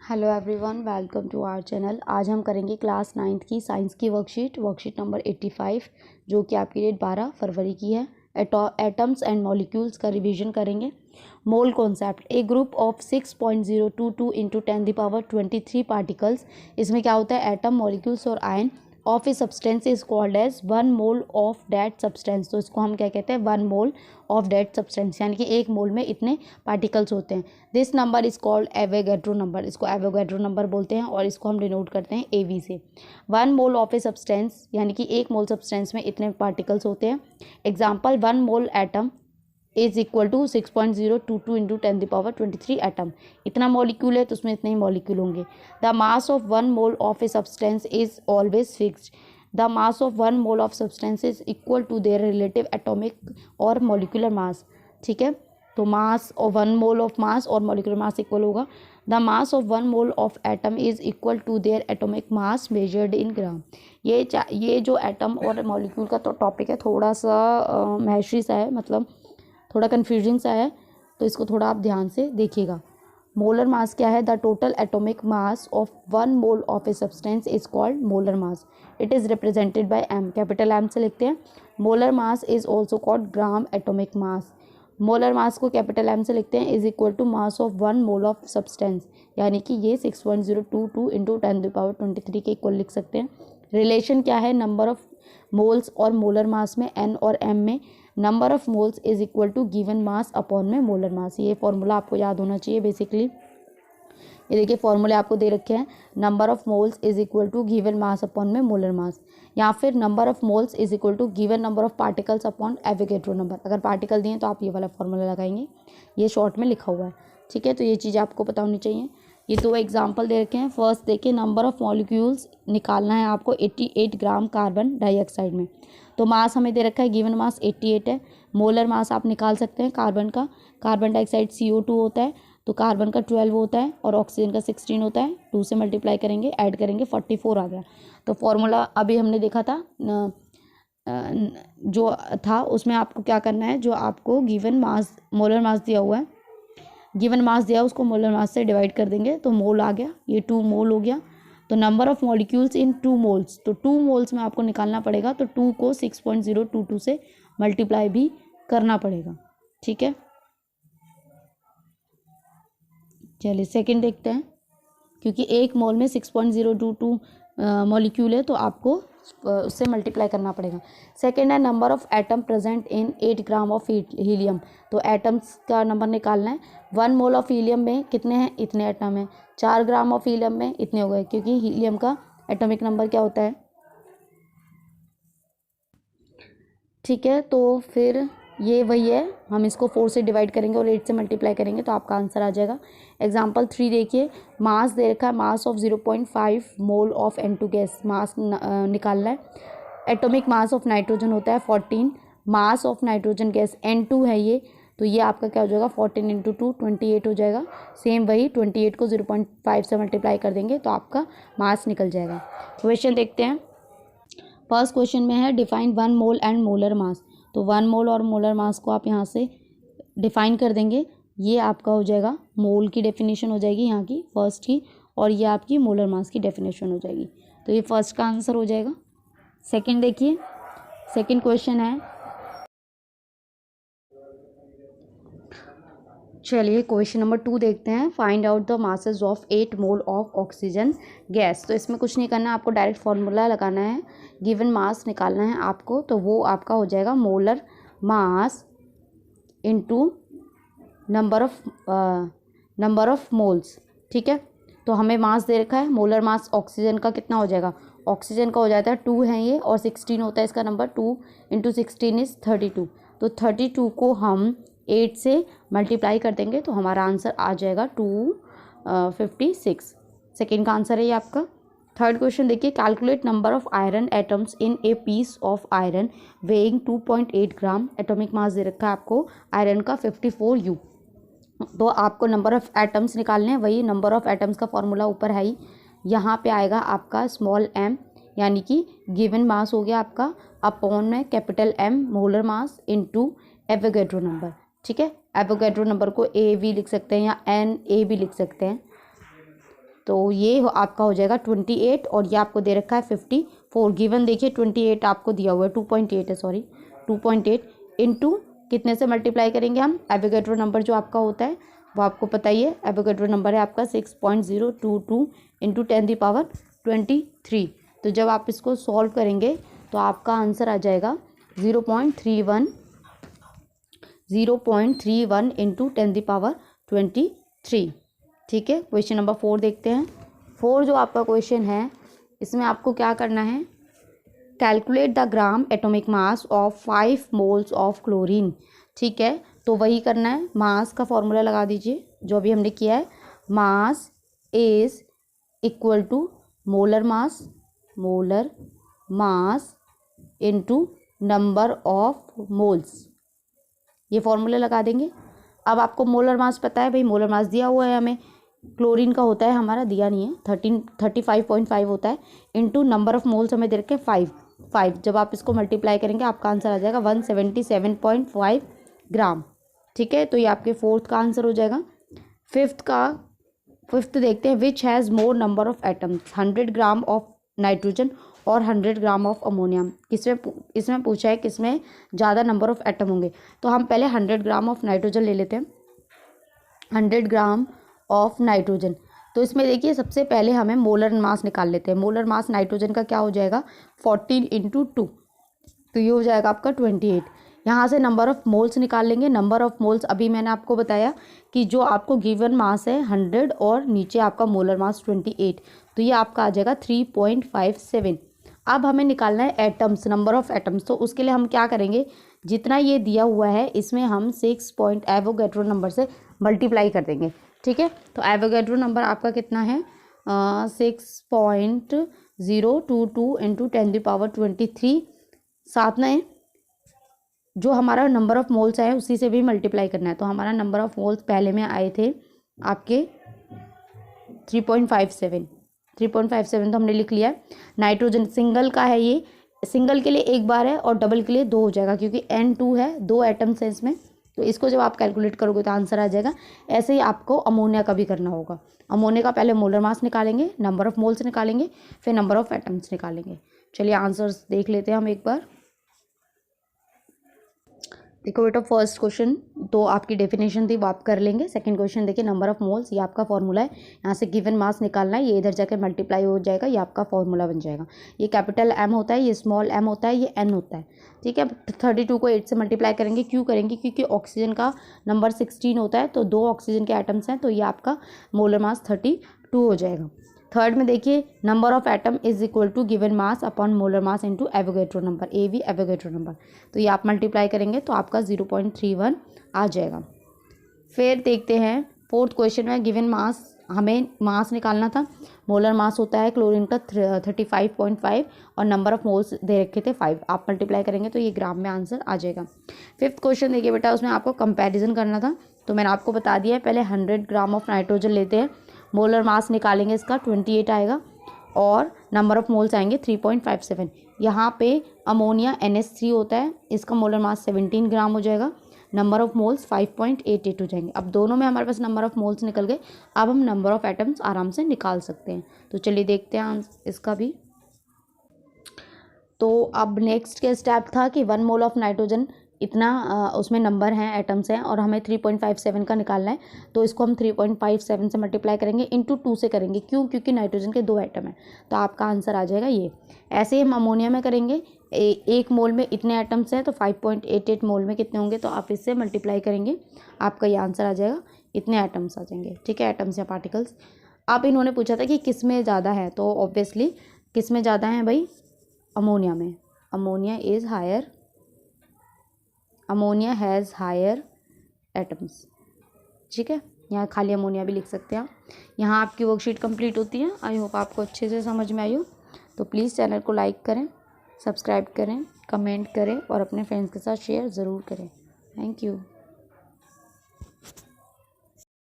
Hello everyone, welcome to our channel. आज हम करेंगे क्लास 9th की साइंस की वर्कशीट नंबर 85, जो कि आपकी डेट 12 फरवरी की है। एटम्स एंड मॉलिक्यूल्स का रिवीजन करेंगे। Mole concept, a group of 6.022 into 10⁻23 particles. इसमें क्या होता है, एटम, मॉलिक्यूल्स और ion of a substance is called as 1 mole of that substance. तो इसको हम क्या कहते हैं, 1 मोल ऑफ दैट सब्सटेंस, यानी कि एक मोल में इतने पार्टिकल्स होते हैं। This number is called Avogadro number. इसको एवोगैड्रो नंबर बोलते हैं और इसको हम डिनोट करते हैं AV से। 1 मोल ऑफ ए सब्सटेंस, यानी कि एक मोल सब्सटेंस में इतने पार्टिकल्स होते हैं। Example, 1 mole atom is equal to 6.022 into 10⁻23 atom. इतना मॉलिक्यूल है तो उसमें इतने ही मॉलिक्यूल होंगे। The mass of 1 mole of a substance is always fixed. The mass of 1 mole of substance is equal to their relative atomic और molecular mass. ठीक है, तो मास और 1 मोल ऑफ मास और मॉलिक्यूलर मास इक्वल होगा। The mass of 1 mole of atom is equal to their atomic mass measured in gram. ये जो atom और मॉलिक्यूल का तो टॉपिक है, थोड़ा सा मैशरी सा है, मतलब थोड़ा कन्फ्यूजिंग सा है, तो इसको थोड़ा आप ध्यान से देखिएगा। मोलर मास क्या है, the total atomic mass of 1 mole of a substance is called molar mass. It is represented by M, capital M से लिखते हैं। Molar mass is also called gram atomic mass. Molar mass को capital M से लिखते हैं, is equal to mass of 1 mole of substance, यानी कि ये 6.022 इंटू 10⁻23 के इक्वल लिख सकते हैं। रिलेशन क्या है, नंबर ऑफ मोल्स और मोलर मास में, N और M में number of moles is equal to given mass upon में मोलर मास। ये फॉर्मूला आपको याद होना चाहिए बेसिकली। ये देखिए फॉर्मूले आपको दे रखे हैं, number of moles is equal to given mass upon में मोलर मास, या फिर number of moles is equal to given number of particles upon Avogadro number. अगर पार्टिकल दिए तो आप ये वाला फॉर्मूला लगाएंगे, ये शॉर्ट में लिखा हुआ है। ठीक है, तो ये चीज़ आपको पता होनी चाहिए। ये 2 एग्जाम्पल दे रखे हैं। फर्स्ट देखिए, नंबर ऑफ मॉलिक्यूल्स निकालना है आपको 88 ग्राम कार्बन डाइऑक्साइड में। तो मास हमें दे रखा है, गिवन मास 88 है। मोलर मास आप निकाल सकते हैं कार्बन का। कार्बन डाइऑक्साइड CO2 होता है, तो कार्बन का 12 होता है और ऑक्सीजन का 16 होता है। 2 से मल्टीप्लाई करेंगे, ऐड करेंगे, 44 आ गया। तो फॉर्मूला अभी हमने देखा था जो था, उसमें आपको क्या करना है, जो आपको गिवन मास, मोलर मास दिया हुआ है, गिवन मास दिया, उसको मोलर मास से डिवाइड कर देंगे तो मोल आ गया। ये 2 मोल हो गया। तो number of molecules in 2 moles, तो 2 मोल्स में आपको निकालना पड़ेगा, तो 2 को 6.022 से मल्टीप्लाई भी करना पड़ेगा। ठीक है, चलिए सेकंड देखते हैं। क्योंकि एक मोल में 6.022 मॉलिक्यूल है, तो आपको उससे मल्टीप्लाई करना पड़ेगा। सेकंड है, number of atom present in 8 gram of helium. तो एटम्स का नंबर निकालना है। 1 मोल ऑफ हीलियम में कितने हैं, इतने एटम हैं। 4 ग्राम ऑफ हीलियम में इतने हो गए, क्योंकि हीलियम का एटॉमिक नंबर क्या होता है। ठीक है, तो फिर ये वही है, हम इसको 4 से डिवाइड करेंगे और 8 से मल्टीप्लाई करेंगे तो आपका आंसर आ जाएगा। एग्जाम्पल 3 देखिए, मास दे रखा है, mass of 0.5 mole of N2 gas. Mass निकालना है। एटॉमिक मास ऑफ नाइट्रोजन होता है 14। Mass of nitrogen gas N2 है ये, तो ये आपका क्या हो जाएगा, 14 इंटू 2 28 हो जाएगा। सेम वही 28 को 0.5 से मल्टीप्लाई कर देंगे तो आपका मास निकल जाएगा। क्वेश्चन देखते हैं। फर्स्ट क्वेश्चन में है, define 1 mole and molar mass. तो 1 मोल और मोलर मास को आप यहाँ से डिफाइन कर देंगे। ये आपका हो जाएगा, मोल की डेफिनेशन हो जाएगी यहाँ की फर्स्ट की, और ये आपकी मोलर मास की डेफिनेशन हो जाएगी। तो ये फर्स्ट का आंसर हो जाएगा। सेकंड देखिए, सेकंड क्वेश्चन है, चलिए क्वेश्चन नंबर 2 देखते हैं। Find out the masses of 8 mole of oxygen gas. तो इसमें कुछ नहीं करना है, आपको डायरेक्ट फार्मूला लगाना है। गिवन मास निकालना है आपको, तो वो आपका हो जाएगा molar mass into number of moles. ठीक है, तो हमें मास दे रखा है, मोलर मास ऑक्सीजन का कितना हो जाएगा, ऑक्सीजन का हो जाता है 2 है ये, और 16 होता है इसका नंबर। 2 into 16 is 32। तो 32 को हम 8 से मल्टीप्लाई कर देंगे तो हमारा आंसर आ जाएगा 256। सेकेंड का आंसर है ये आपका। थर्ड क्वेश्चन देखिए, calculate number of iron atoms in a piece of iron weighing 2.8 gram. Atomic mass दे रखा है आपको आयरन का 54U। तो आपको नंबर ऑफ एटम्स निकालने हैं, वही नंबर ऑफ एटम्स का फॉर्मूला ऊपर है ही। यहाँ पे आएगा आपका स्मॉल m, यानी कि गिवन मास हो गया आपका, अपॉन में capital M molar mass into Avogadro number. ठीक है, एवोगैड्रो नंबर को AV लिख सकते हैं या NA भी लिख सकते हैं। तो ये आपका हो जाएगा 28 और ये आपको दे रखा है 54। गिवन देखिए 28 आपको दिया हुआ है, 2.8 है, सॉरी 2.8 इंटू कितने से मल्टीप्लाई करेंगे हम, एवोगैड्रो नंबर जो आपका होता है वो आपको पता ही है, एवोगैड्रो नंबर है आपका 6.022 इंटू 10⁻23। तो जब आप इसको सॉल्व करेंगे तो आपका आंसर आ जाएगा 0.31 इंटू 10⁻23। ठीक है, क्वेश्चन नंबर 4 देखते हैं। 4 जो आपका क्वेश्चन है इसमें आपको क्या करना है, calculate the gram atomic mass of 5 moles of chlorine. ठीक है, तो वही करना है, मास का फॉर्मूला लगा दीजिए जो अभी हमने किया है, mass is equal to molar mass into number of moles, ये फॉर्मूला लगा देंगे। अब आपको मोलर मास पता है भाई, मोलर मास दिया हुआ है हमें, क्लोरीन का होता है हमारा, दिया नहीं है, 35.5 होता है, इनटू नंबर ऑफ मोल्स हमें दे रखे 5। जब आप इसको मल्टीप्लाई करेंगे आपका आंसर आ जाएगा 177.5 ग्राम। ठीक है, तो ये आपके 4th का आंसर हो जाएगा। 5th देखते हैं, which has more number of atoms, 100 gram of nitrogen और 100 ग्राम ऑफ अमोनियम। इसमें पूछा है किसमें ज़्यादा नंबर ऑफ एटम होंगे, तो हम पहले 100 ग्राम ऑफ नाइट्रोजन ले लेते हैं, 100 ग्राम ऑफ नाइट्रोजन। तो इसमें देखिए सबसे पहले हमें मोलर मास निकाल लेते हैं। मोलर मास नाइट्रोजन का क्या हो जाएगा, 14 इंटू 2, तो ये हो जाएगा आपका 28। यहाँ से नंबर ऑफ़ मोल्स निकाल लेंगे। नंबर ऑफ़ मोल्स अभी मैंने आपको बताया कि जो आपको गिवन मास है 100 और नीचे आपका मोलर मास 28, तो ये आपका आ जाएगा 3.57। अब हमें निकालना है एटम्स, नंबर ऑफ़ एटम्स। तो उसके लिए हम क्या करेंगे, जितना ये दिया हुआ है इसमें हम 6 एवोगैड्रो नंबर से मल्टीप्लाई कर देंगे। ठीक है, तो एवोगैड्रो नंबर आपका कितना है, 6.022 इंटू 10⁻23। साथ में जो हमारा नंबर ऑफ़ मोल्स है उसी से भी मल्टीप्लाई करना है। तो हमारा नंबर ऑफ़ मोल्स पहले में आए थे आपके 3.57 तो हमने लिख लिया है। नाइट्रोजन सिंगल का है, ये सिंगल के लिए एक बार है और डबल के लिए 2 हो जाएगा, क्योंकि N2 है, 2 एटम्स है इसमें, तो इसको जब आप कैलकुलेट करोगे तो आंसर आ जाएगा। ऐसे ही आपको अमोनिया का भी करना होगा। अमोनिया का पहले मोलर मास निकालेंगे, नंबर ऑफ़ मोल्स निकालेंगे, फिर नंबर ऑफ़ एटम्स निकालेंगे। चलिए आंसर्स देख लेते हैं हम एक बार। देखो बेटा, फर्स्ट क्वेश्चन तो आपकी डेफिनेशन थी वो आप कर लेंगे। सेकंड क्वेश्चन देखिए, नंबर ऑफ मोल्स, ये आपका फॉर्मूला है, यहाँ से गिवन मास निकालना है, ये इधर जाकर मल्टीप्लाई हो जाएगा, ये आपका फॉर्मूला बन जाएगा। ये कैपिटल M होता है, ये स्मॉल m होता है, ये n होता है। ठीक है, 32 को 8 से मल्टीप्लाई करेंगे, क्यों करेंगे, क्योंकि ऑक्सीजन का नंबर 16 होता है, तो 2 ऑक्सीजन के आइटम्स हैं, तो ये आपका मोलर मास 32 हो जाएगा। थर्ड में देखिए, number of atom is equal to given mass upon molar mass into Avogadro number, AV Avogadro number, तो ये आप मल्टीप्लाई करेंगे तो आपका 0.31 आ जाएगा। फिर देखते हैं फोर्थ क्वेश्चन में, गिवन मास, हमें मास निकालना था। मोलर मास होता है क्लोरीन का 35.5 और नंबर ऑफ मोल्स दे रखे थे 5, आप मल्टीप्लाई करेंगे तो ये ग्राम में आंसर आ जाएगा। फिफ्थ क्वेश्चन देखिए बेटा, उसमें आपको कंपैरिजन करना था, तो मैंने आपको बता दिया है, पहले 100 ग्राम ऑफ नाइट्रोजन लेते हैं, मोलर मास निकालेंगे इसका 28 आएगा और नंबर ऑफ़ मोल्स आएंगे 3.57। यहाँ पे अमोनिया NH3 होता है, इसका मोलर मास 17 ग्राम हो जाएगा, नंबर ऑफ़ मोल्स 5.88 हो जाएंगे। अब दोनों में हमारे पास नंबर ऑफ़ मोल्स निकल गए, अब हम नंबर ऑफ़ एटम्स आराम से निकाल सकते हैं। तो चलिए देखते हैं इसका भी। तो अब नेक्स्ट क्या स्टेप था कि 1 मोल ऑफ नाइट्रोजन, इतना उसमें नंबर हैं, एटम्स हैं, और हमें 3.57 का निकालना है, तो इसको हम 3.57 से मल्टीप्लाई करेंगे, इंटू 2 से करेंगे, क्यों, क्योंकि नाइट्रोजन के 2 एटम हैं, तो आपका आंसर आ जाएगा ये। ऐसे ही हम अमोनिया में करेंगे, 1 मोल में इतने एटम्स हैं, तो 5.88 मोल में कितने होंगे, तो आप इससे मल्टीप्लाई करेंगे, आपका ये आंसर आ जाएगा, इतने एटम्स आ जाएंगे। ठीक है, एटम्स या पार्टिकल्स। अब इन्होंने पूछा था कि किस में ज़्यादा है, तो ऑब्वियसली किस में ज़्यादा है भाई, अमोनिया में। Ammonia is higher, ammonia has higher atoms. ठीक है, यहाँ खाली अमोनिया भी लिख सकते हैं आप। यहाँ आपकी वर्कशीट कंप्लीट होती है। आई होप आपको अच्छे से समझ में आई हो। तो प्लीज़ चैनल को लाइक करें, सब्सक्राइब करें, कमेंट करें और अपने फ्रेंड्स के साथ शेयर ज़रूर करें। Thank you.